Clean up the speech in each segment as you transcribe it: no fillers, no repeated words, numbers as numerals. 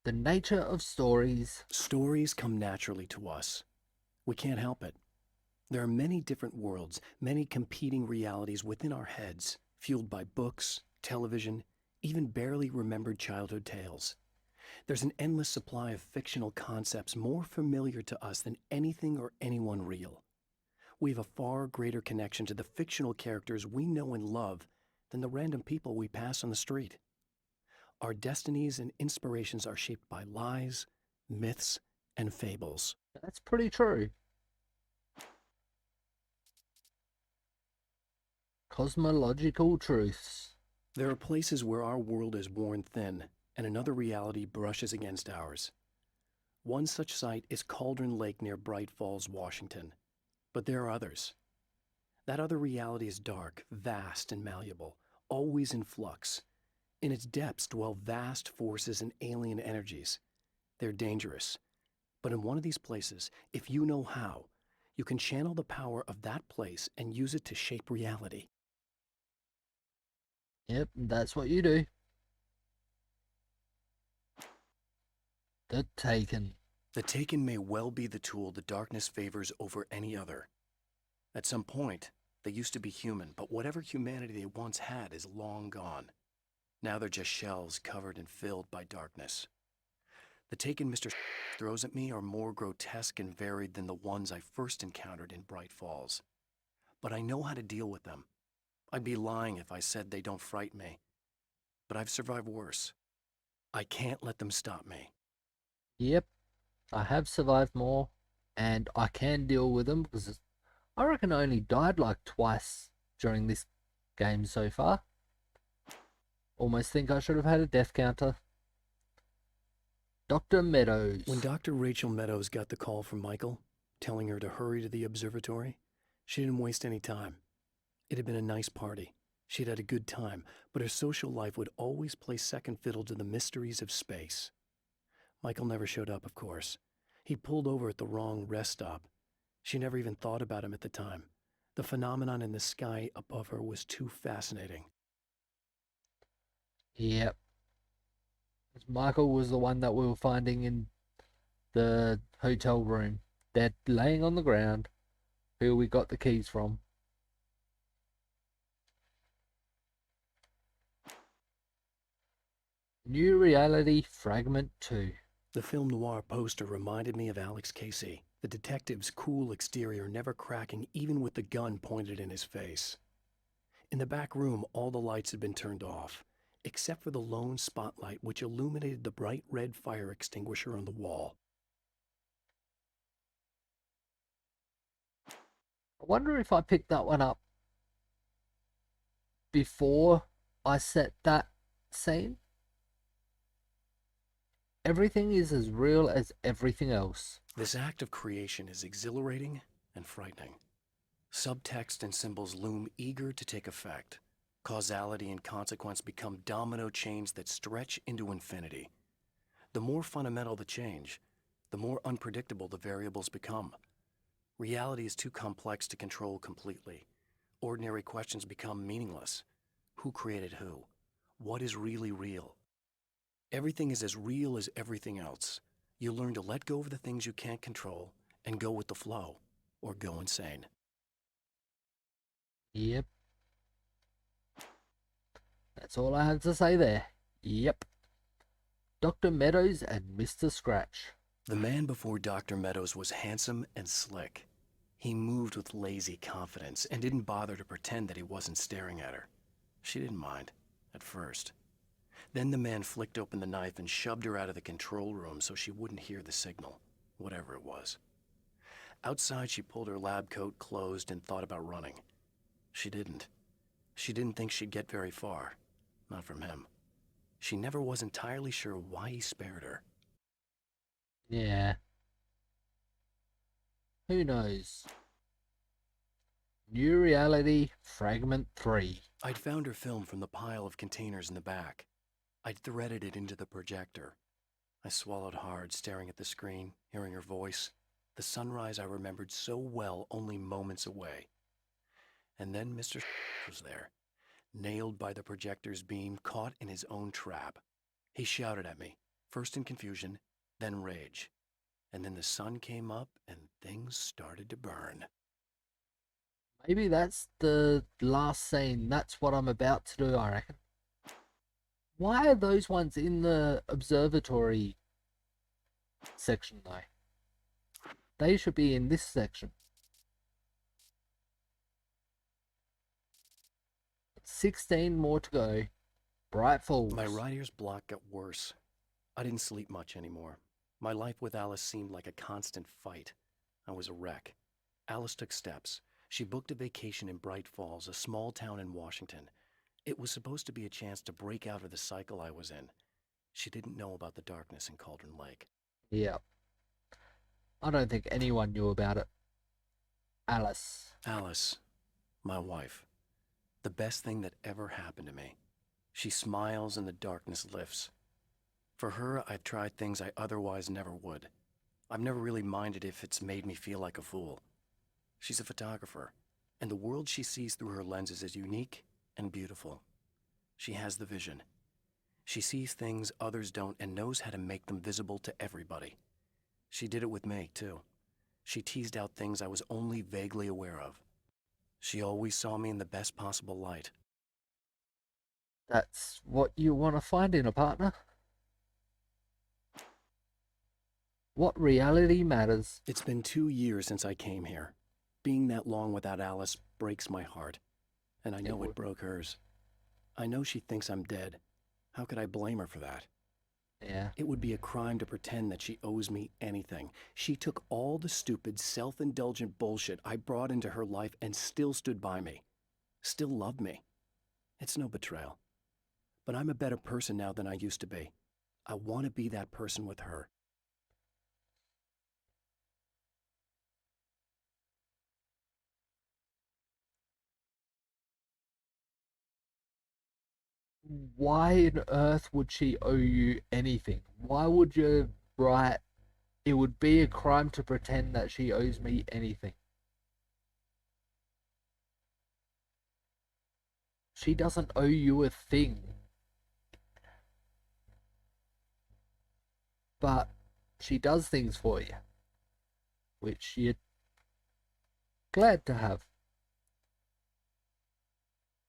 The nature of stories. Stories come naturally to us. We can't help it. There are many different worlds, many competing realities within our heads, fueled by books, television, even barely remembered childhood tales. There's an endless supply of fictional concepts more familiar to us than anything or anyone real. We have a far greater connection to the fictional characters we know and love than the random people we pass on the street. Our destinies and inspirations are shaped by lies, myths, and fables. That's pretty true. Cosmological truths. There are places where our world is worn thin and another reality brushes against ours. One such site is Cauldron Lake near Bright Falls, Washington. But there are others. That other reality is dark, vast, and malleable, always in flux. In its depths dwell vast forces and alien energies. They're dangerous. But in one of these places, if you know how, you can channel the power of that place and use it to shape reality. Yep, that's what you do. The Taken. The Taken may well be the tool the darkness favors over any other. At some point, they used to be human, but whatever humanity they once had is long gone. Now they're just shells covered and filled by darkness. The Taken Mr. throws at me are more grotesque and varied than the ones I first encountered in Bright Falls. But I know how to deal with them. I'd be lying if I said they don't frighten me. But I've survived worse. I can't let them stop me. Yep, I have survived more, and I can deal with them because I reckon I only died like twice during this game so far. Almost think I should have had a death counter. Dr. Meadows. When Dr. Rachel Meadows got the call from Michael, telling her to hurry to the observatory, she didn't waste any time. It had been a nice party. She'd had a good time, but her social life would always play second fiddle to the mysteries of space. Michael never showed up, of course. He pulled over at the wrong rest stop. She never even thought about him at the time. The phenomenon in the sky above her was too fascinating. Yep. Michael was the one that we were finding in the hotel room, dead, laying on the ground, who we got the keys from. New Reality Fragment 2. The film noir poster reminded me of Alex Casey, the detective's cool exterior never cracking even with the gun pointed in his face. In the back room, all the lights had been turned off, except for the lone spotlight which illuminated the bright red fire extinguisher on the wall. I wonder if I picked that one up before I set that scene. Everything is as real as everything else. This act of creation is exhilarating and frightening. Subtext and symbols loom eager to take effect. Causality and consequence become domino chains that stretch into infinity. The more fundamental the change, the more unpredictable the variables become. Reality is too complex to control completely. Ordinary questions become meaningless. Who created who? What is really real? Everything is as real as everything else. You learn to let go of the things you can't control and go with the flow, or go insane. Yep. That's all I have to say there. Yep. Dr. Meadows and Mr. Scratch. The man before Dr. Meadows was handsome and slick. He moved with lazy confidence and didn't bother to pretend that he wasn't staring at her. She didn't mind, at first. Then the man flicked open the knife and shoved her out of the control room so she wouldn't hear the signal, whatever it was. Outside, she pulled her lab coat closed and thought about running. She didn't. She didn't think she'd get very far. Not from him. She never was entirely sure why he spared her. Yeah. Who knows? New Reality Fragment 3. I'd found her film from the pile of containers in the back. I'd threaded it into the projector. I swallowed hard, staring at the screen, hearing her voice. The sunrise I remembered so well only moments away. And then Mr. was there, nailed by the projector's beam, caught in his own trap. He shouted at me, First in confusion, then rage. And then the sun came up and things started to burn. Maybe that's the last scene. That's what I'm about to do, I reckon. Why are those ones in the observatory section, though? They should be in this section. 16 more to go. Bright Falls. My writer's block got worse. I didn't sleep much anymore. My life with Alice seemed like a constant fight. I was a wreck. Alice took steps. She booked a vacation in Bright Falls, a small town in Washington. It was supposed to be a chance to break out of the cycle I was in. She didn't know about the darkness in Cauldron Lake. Yeah. I don't think anyone knew about it. Alice. Alice, my wife. The best thing that ever happened to me. She smiles and the darkness lifts. For her, I've tried things I otherwise never would. I've never really minded if it's made me feel like a fool. She's a photographer, and the world she sees through her lenses is unique and beautiful. She has the vision. She sees things others don't and knows how to make them visible to everybody. She did it with me, too. She teased out things I was only vaguely aware of. She always saw me in the best possible light. That's what you want to find in a partner. What reality matters? It's been 2 years since I came here. Being that long without Alice breaks my heart, and I know it broke hers. I know she thinks I'm dead. How could I blame her for that? Yeah. It would be a crime to pretend that she owes me anything. She took all the stupid, self-indulgent bullshit I brought into her life and still stood by me. Still loved me. It's no betrayal. But I'm a better person now than I used to be. I want to be that person with her. Why on earth would she owe you anything? Why would you write, it would be a crime to pretend that she owes me anything? She doesn't owe you a thing. But she does things for you, which you're glad to have.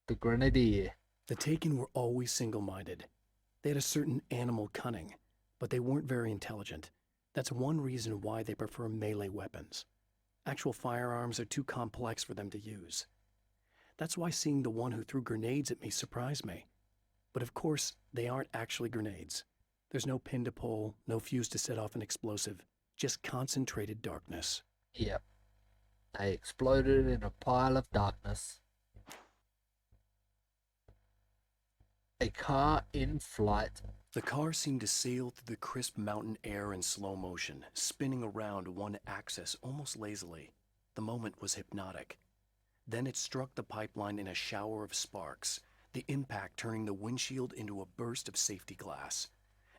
The Grenadier. The Taken were always single-minded. They had a certain animal cunning, but they weren't very intelligent. That's one reason why they prefer melee weapons. Actual firearms are too complex for them to use. That's why seeing the one who threw grenades at me surprised me. But of course, they aren't actually grenades. There's no pin to pull, no fuse to set off an explosive, just concentrated darkness. Yep. They exploded in a pile of darkness. A car in flight. The car seemed to sail through the crisp mountain air in slow motion, spinning around one axis almost lazily. The moment was hypnotic. Then it struck the pipeline in a shower of sparks, the impact turning the windshield into a burst of safety glass.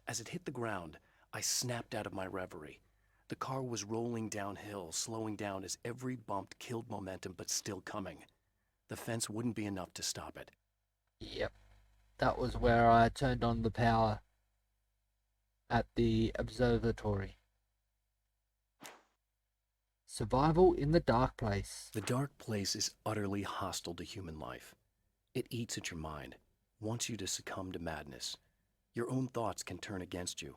As it hit the ground, I snapped out of my reverie. The car was rolling downhill, slowing down as every bump killed momentum but still coming. The fence wouldn't be enough to stop it. Yep. That was where I turned on the power at the observatory. Survival in the dark place. The dark place is utterly hostile to human life. It eats at your mind, wants you to succumb to madness. Your own thoughts can turn against you.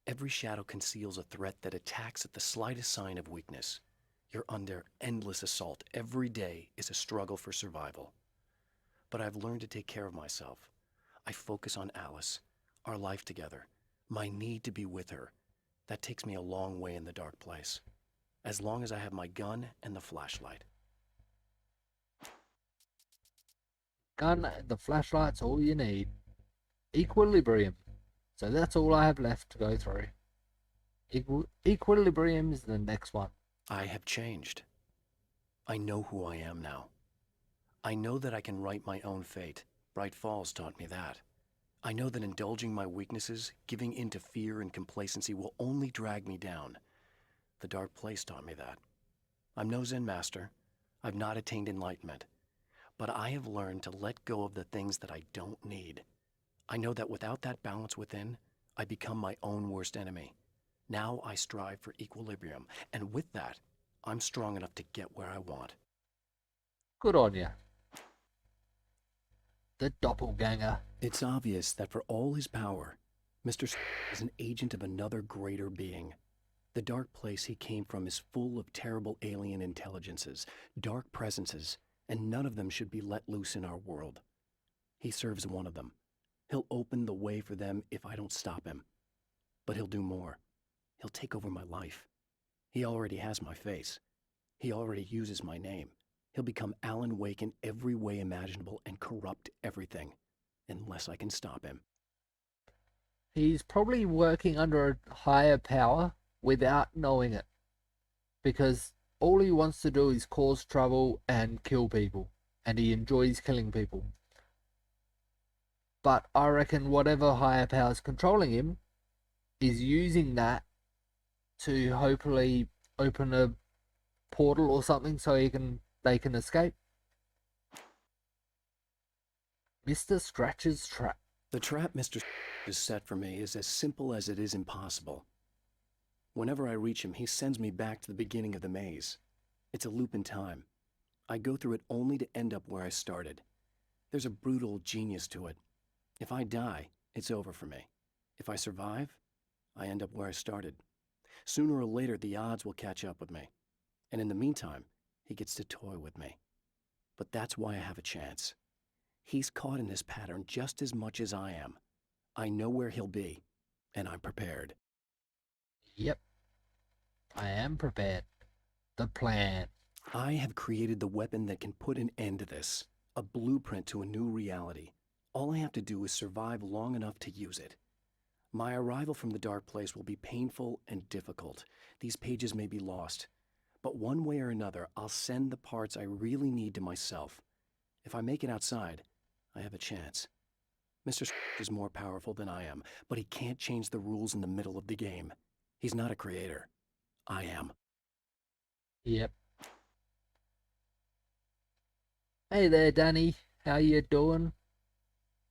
Every shadow conceals a threat that attacks at the slightest sign of weakness. You're under endless assault. Every day is a struggle for survival. But I've learned to take care of myself. I focus on Alice, our life together, my need to be with her. That takes me a long way in the dark place. As long as I have my gun and the flashlight. Gun and the flashlight's all you need. Equilibrium. So that's all I have left to go through. Equilibrium is the next one. I have changed. I know who I am now. I know that I can write my own fate. Bright Falls taught me that. I know that indulging my weaknesses, giving in to fear and complacency will only drag me down. The dark place taught me that. I'm no Zen master. I've not attained enlightenment. But I have learned to let go of the things that I don't need. I know that without that balance within, I become my own worst enemy. Now I strive for equilibrium, and with that, I'm strong enough to get where I want. Good on you. The doppelganger. It's obvious that for all his power, Mr. is an agent of another greater being. The dark place he came from is full of terrible alien intelligences, dark presences, and none of them should be let loose in our world. He serves one of them. He'll open the way for them if I don't stop him. But he'll do more. He'll take over my life. He already has my face. He already uses my name. He'll become Alan Wake in every way imaginable and corrupt everything, unless I can stop him. He's probably working under a higher power without knowing it. Because all he wants to do is cause trouble and kill people. And he enjoys killing people. But I reckon whatever higher power is controlling him is using that to hopefully open a portal or something so they can escape. Mr. Scratch's trap. The trap Mr. has set for me is as simple as it is impossible. Whenever I reach him, he sends me back to the beginning of the maze. It's a loop in time. I go through it only to end up where I started. There's a brutal genius to it. If I die, it's over for me. If I survive, I end up where I started. Sooner or later, the odds will catch up with me. And in the meantime, he gets to toy with me. But that's why I have a chance. He's caught in this pattern just as much as I am. I know where he'll be, and I'm prepared. Yep. I am prepared. The plan. I have created the weapon that can put an end to this. A blueprint to a new reality. All I have to do is survive long enough to use it. My arrival from the dark place will be painful and difficult. These pages may be lost. But one way or another, I'll send the parts I really need to myself. If I make it outside, I have a chance. Mr. is more powerful than I am, but he can't change the rules in the middle of the game. He's not a creator. I am. Yep. Hey there, Danny. How you doing?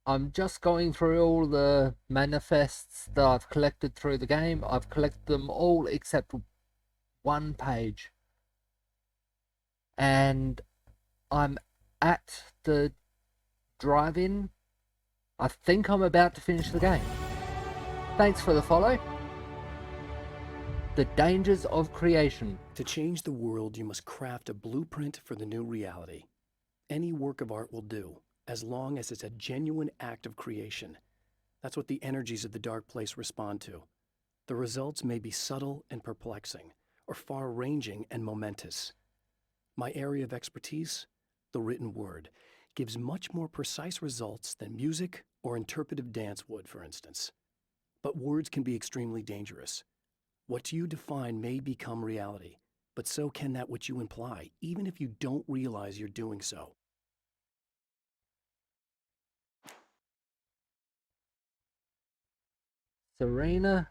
I'm just going through all the manifests that I've collected through the game. I've collected them all except one page. And I'm at the drive-in. I think I'm about to finish the game. Thanks for the follow. The dangers of creation. To change the world, you must craft a blueprint for the new reality. Any work of art will do, as long as it's a genuine act of creation. That's what the energies of the dark place respond to. The results may be subtle and perplexing, or far-ranging and momentous. My area of expertise, the written word, gives much more precise results than music or interpretive dance would, for instance. But words can be extremely dangerous. What you define may become reality, but so can that which you imply, even if you don't realize you're doing so. Serena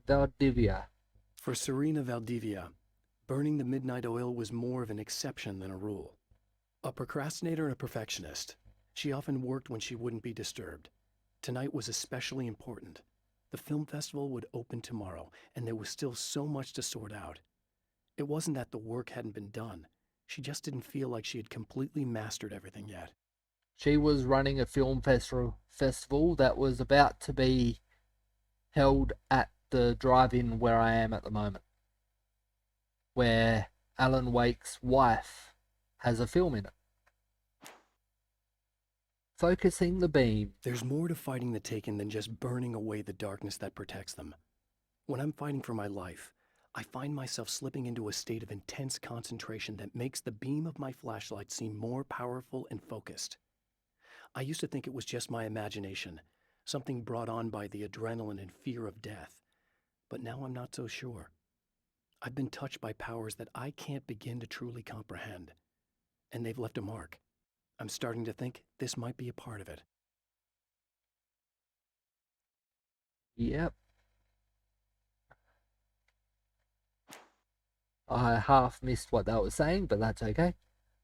Valdivia. For Serena Valdivia, burning the midnight oil was more of an exception than a rule. A procrastinator and a perfectionist, she often worked when she wouldn't be disturbed. Tonight was especially important. The film festival would open tomorrow, and there was still so much to sort out. It wasn't that the work hadn't been done. She just didn't feel like she had completely mastered everything yet. She was running a film festival that was about to be held at the drive-in where I am at the moment, where Alan Wake's wife has a film in it. Focusing the beam. There's more to fighting the Taken than just burning away the darkness that protects them. When I'm fighting for my life, I find myself slipping into a state of intense concentration that makes the beam of my flashlight seem more powerful and focused. I used to think it was just my imagination, something brought on by the adrenaline and fear of death. But now I'm not so sure. I've been touched by powers that I can't begin to truly comprehend. And they've left a mark. I'm starting to think this might be a part of it. Yep. I half missed what that was saying, but that's okay.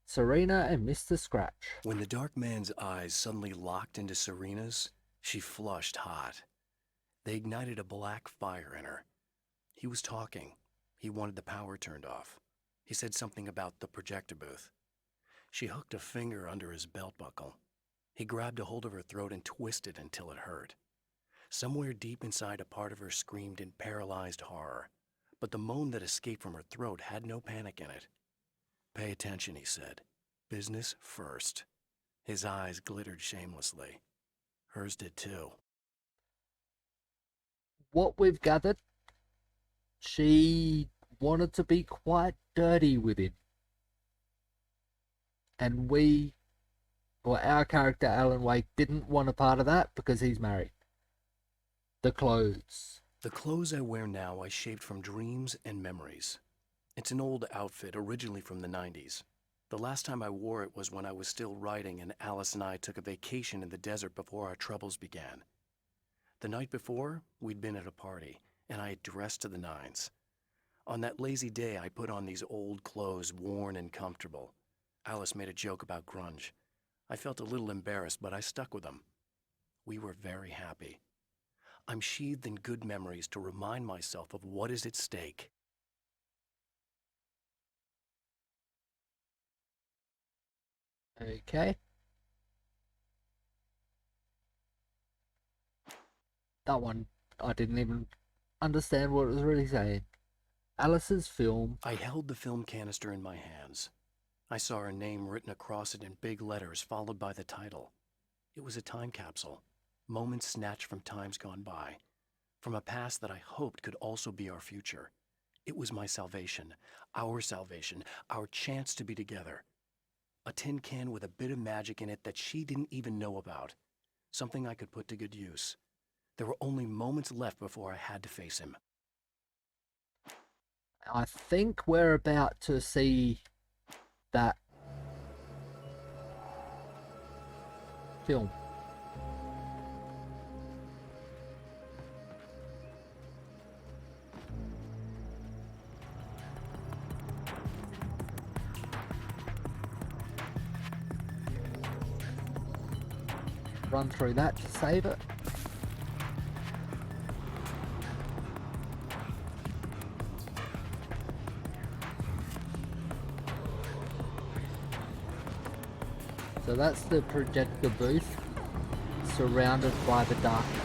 Serena and Mr. Scratch. When the dark man's eyes suddenly locked into Serena's, she flushed hot. They ignited a black fire in her. He was talking. He wanted the power turned off. He said something about the projector booth. She hooked a finger under his belt buckle. He grabbed a hold of her throat and twisted until it hurt. Somewhere deep inside, a part of her screamed in paralyzed horror, but the moan that escaped from her throat had no panic in it. "Pay attention," he said. "Business first." His eyes glittered shamelessly. Hers did too. What we've gathered, she wanted to be quite dirty with him. And our character Alan Wake didn't want a part of that because he's married. The clothes. The clothes I wear now I shaped from dreams and memories. It's an old outfit, originally from the 90s. The last time I wore it was when I was still writing and Alice and I took a vacation in the desert before our troubles began. The night before, we'd been at a party, and I had dressed to the nines. On that lazy day, I put on these old clothes, worn and comfortable. Alice made a joke about grunge. I felt a little embarrassed, but I stuck with them. We were very happy. I'm sheathed in good memories to remind myself of what is at stake. Okay. That one, I didn't even understand what it was really saying. Alice's film. I held the film canister in my hands. I saw her name written across it in big letters, followed by the title. It was a time capsule, moments snatched from times gone by, from a past that I hoped could also be our future. It was my salvation, our chance to be together. A tin can with a bit of magic in it that she didn't even know about. Something I could put to good use. There were only moments left before I had to face him. I think we're about to see that film. Run through that to save it. So that's the projector booth, surrounded by the darkness.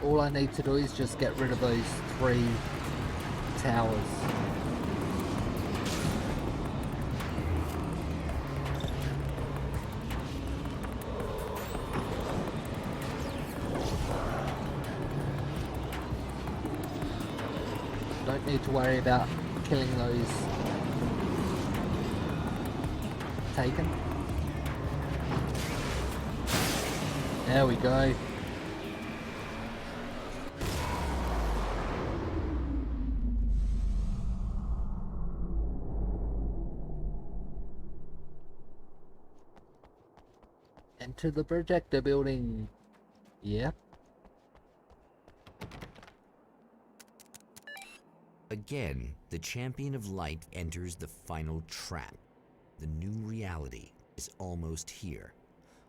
All I need to do is just get rid of those 3 towers. Don't need to worry about killing those taken. There we go. Enter the projector building. Yep. Again, the champion of light enters the final trap. The new reality is almost here.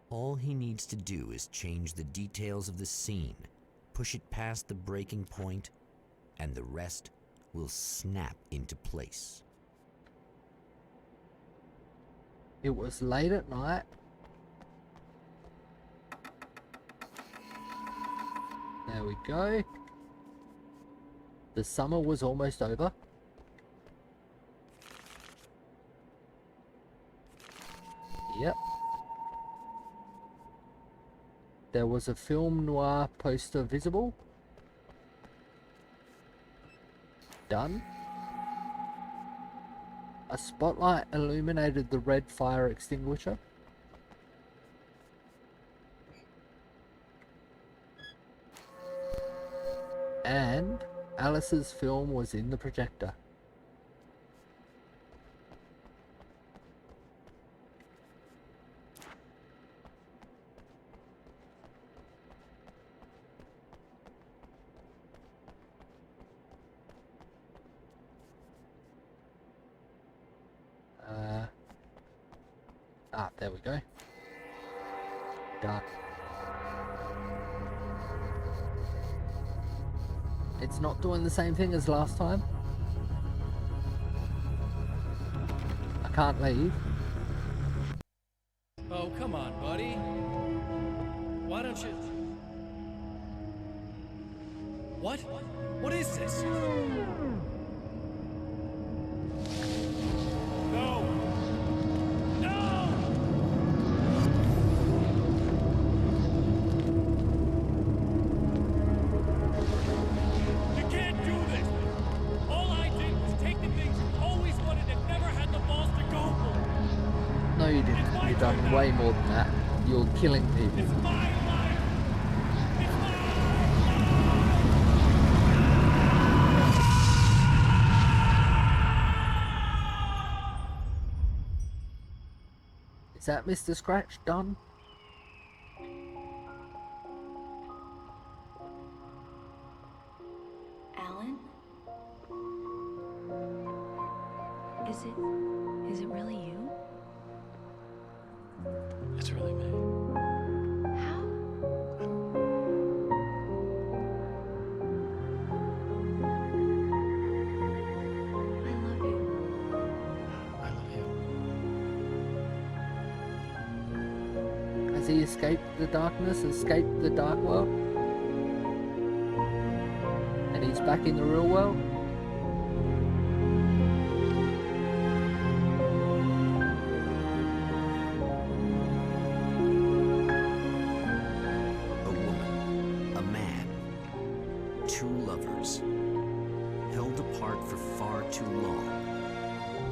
All he needs to do is change the details of the scene, push it past the breaking point, and the rest will snap into place. It was late at night. There we go. The summer was almost over. Yep. There was a film noir poster visible. Done. A spotlight illuminated the red fire extinguisher. And Alice's film was in the projector. There we go. Dark. It's not doing the same thing as last time. I can't leave. Oh, come on, buddy. Why don't you... What? What is this? No! No! You can't do this! All I did was take the things you always wanted and never had the balls to go for. No, you didn't. You've done way more than that. You're killing people. It's my life! It's my... Is that Mr. Scratch done? Alan? Is it really you? It's really me. How? I love you. I love you. Has he escaped the darkness, escaped the dark world? And he's back in the real world? A woman, a man, two lovers, held apart for far too long,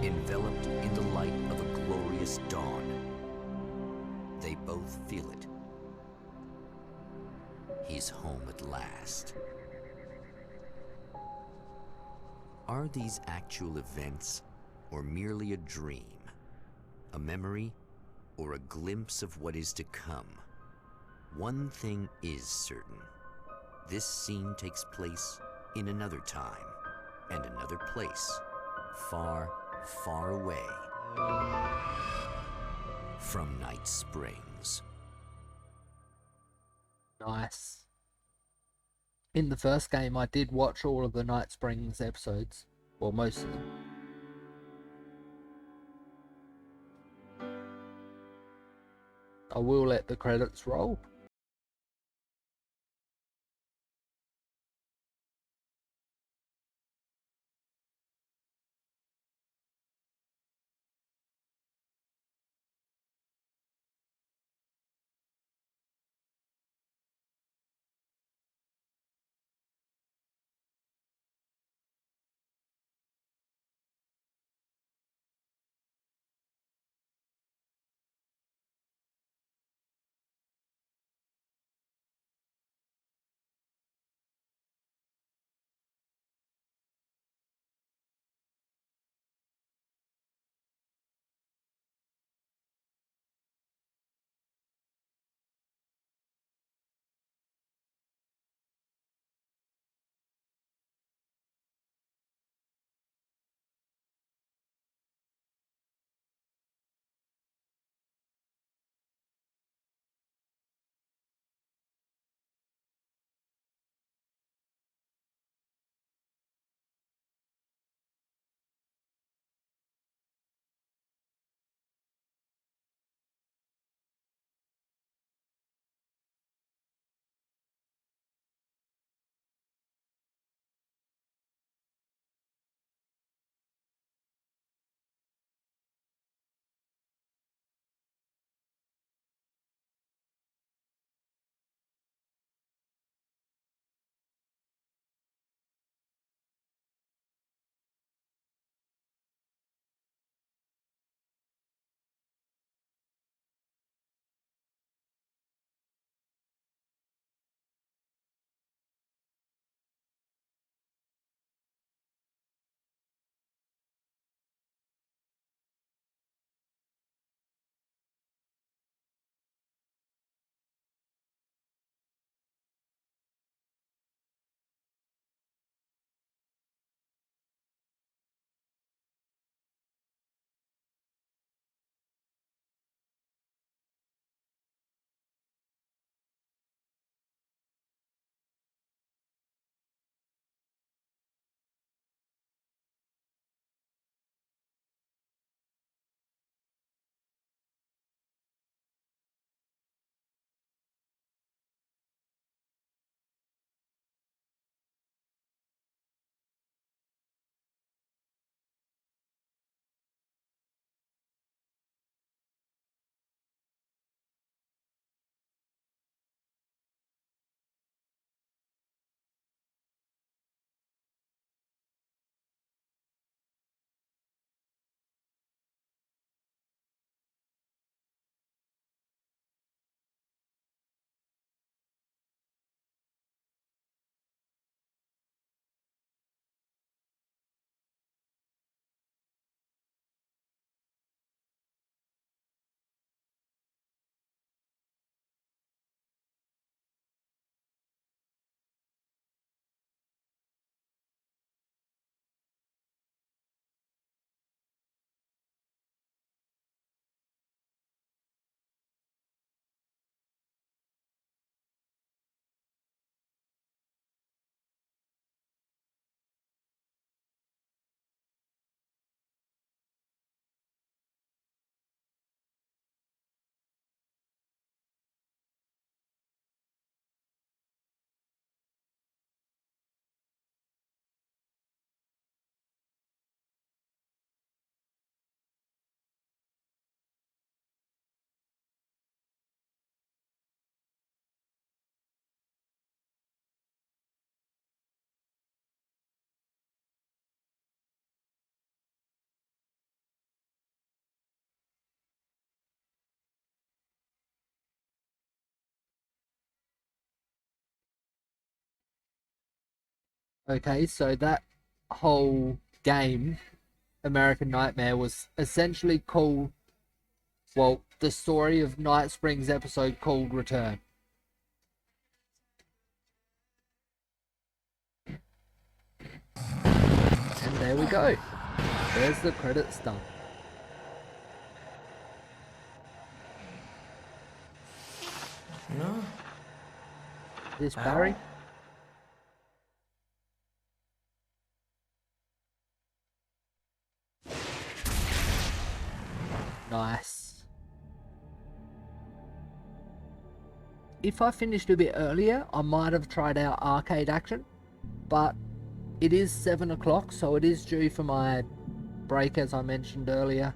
enveloped in the light of a glorious dawn. They both feel it. He's home at last. Are these actual events, or merely a dream? A memory, or a glimpse of what is to come? One thing is certain. This scene takes place in another time, and another place, far, far away from Night Springs. Nice. In the first game, I did watch all of the Night Springs episodes. Well, most of them. I will let the credits roll. Okay, so that whole game, American Nightmare, was essentially called, well, the story of Night Springs episode called Return. And there we go. There's the credits done. No. This Barry? Nice. If I finished a bit earlier, I might have tried out arcade action, but it is 7 o'clock, so it is due for my break, as I mentioned earlier.